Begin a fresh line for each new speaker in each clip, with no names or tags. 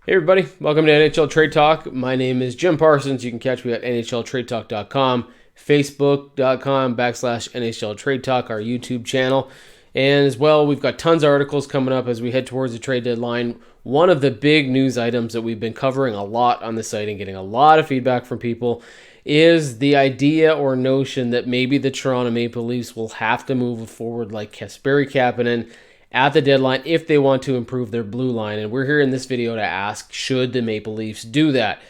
Hey everybody, welcome to NHL Trade Talk. My name is Jim Parsons. You can catch me at NHLTradeTalk.com, Facebook.com/NHL Trade Talk, our YouTube channel. And as well, we've got tons of articles coming up as we head towards the trade deadline. One of the big news items that we've been covering a lot on the site and getting a lot of feedback from people is the idea or notion that maybe the Toronto Maple Leafs will have to move forward like Kasperi Kapanen at the deadline if they want to improve their blue line. And we're here in this video to ask, should the Maple Leafs do that?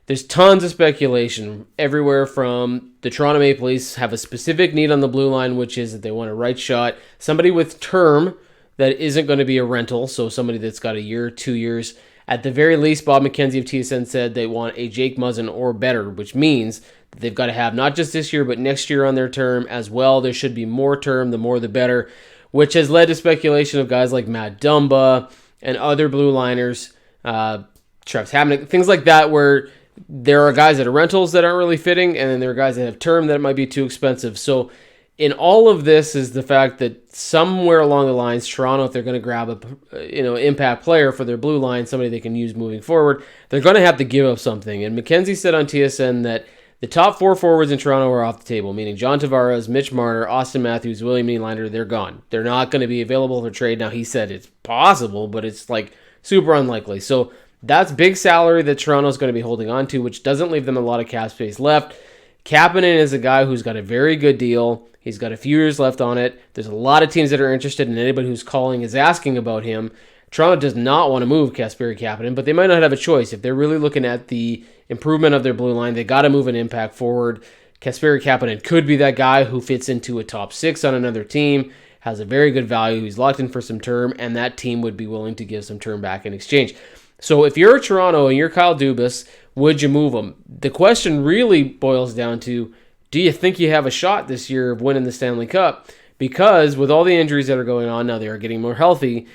There's tons of speculation everywhere from the Toronto Maple Leafs have a specific need on the blue line, which is that they want a right shot, somebody with term that isn't going to be a rental, so somebody that's got a year, 2 years. At the very least, Bob McKenzie of TSN said they want a Jake Muzzin or better, which means that they've got to have not just this year, but next year on their term as well. There should be more term, the more the better, which has led to speculation of guys like Matt Dumba and other blue liners, Travis Hamonic, things like that, where there are guys that are rentals that aren't really fitting, and then there are guys that have term that might be too expensive. So in all of this is the fact that somewhere along the lines, Toronto, if they're going to grab a impact player for their blue line, somebody they can use moving forward, they're going to have to give up something. And McKenzie said on TSN that the top four forwards in Toronto are off the table, meaning John Tavares, Mitch Marner, Austin Matthews, William Nylander, they're gone. They're not going to be available for trade. Now, he said it's possible, but it's like super unlikely. So that's big salary that Toronto's going to be holding on to, which doesn't leave them a lot of cap space left. Kapanen is a guy who's got a very good deal. He's got a few years left on it. There's a lot of teams that are interested, and anybody who's calling is asking about him. Toronto does not want to move Kasperi Kapanen, but they might not have a choice. If they're really looking at the improvement of their blue line, they got to move an impact forward. Kasperi Kapanen could be that guy who fits into a top six on another team, has a very good value, he's locked in for some term, and that team would be willing to give some term back in exchange. So if you're Toronto and you're Kyle Dubas, would you move him? The question really boils down to, do you think you have a shot this year of winning the Stanley Cup? Because with all the injuries that are going on now, they are getting more healthy,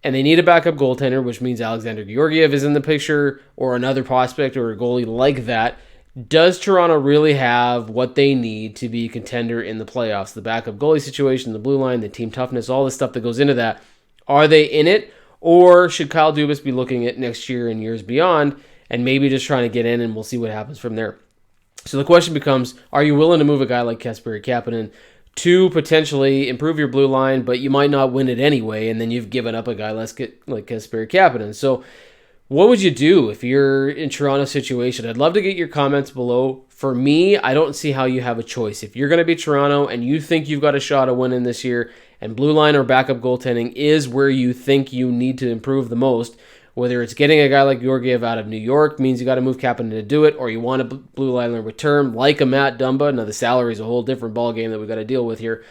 and they need a backup goaltender, which means Alexander Georgiev is in the picture, or another prospect or a goalie like that. Does Toronto really have what they need to be a contender in the playoffs? The backup goalie situation, the blue line, the team toughness, all the stuff that goes into that. Are they in it? Or should Kyle Dubas be looking at next year and years beyond and maybe just trying to get in, and we'll see what happens from there? So the question becomes, are you willing to move a guy like Kasperi Kapanen to potentially improve your blue line, but you might not win it anyway, and then you've given up a guy like Kasperi Kapanen? So what would you do if you're in Toronto's situation? I'd love to get your comments below. For me, I don't see how you have a choice. If you're going to be Toronto and you think you've got a shot of winning this year, and blue line or backup goaltending is where you think you need to improve the most, whether it's getting a guy like Georgiev out of New York means you got to move Kapanen to do it, or you want a blue liner with term like a Matt Dumba. Now the salary is a whole different ballgame that we got to deal with here,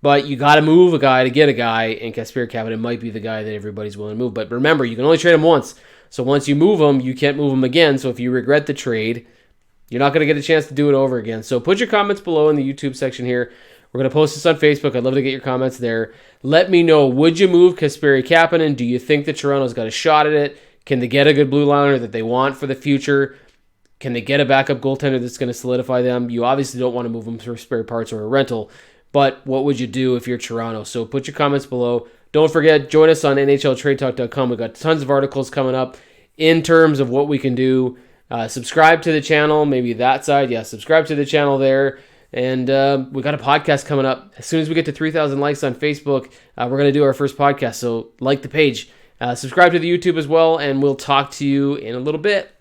but you got to move a guy to get a guy, and Kasperi Kapanen might be the guy that everybody's willing to move. But remember, you can only trade him once, so once you move him, you can't move him again. So if you regret the trade, you're not going to get a chance to do it over again. So put your comments below in the YouTube section here. We're going to post this on Facebook. I'd love to get your comments there. Let me know, would you move Kasperi Kapanen? Do you think that Toronto's got a shot at it? Can they get a good blue liner that they want for the future? Can they get a backup goaltender that's going to solidify them? You obviously don't want to move them for spare parts or a rental, but what would you do if you're Toronto? So put your comments below. Don't forget, join us on NHLTradeTalk.com. We've got tons of articles coming up in terms of what we can do. Subscribe to the channel, maybe that side. Yeah, subscribe to the channel there. And we got a podcast coming up. As soon as we get to 3,000 likes on Facebook, we're going to do our first podcast. So like the page. Subscribe to the YouTube as well, and we'll talk to you in a little bit.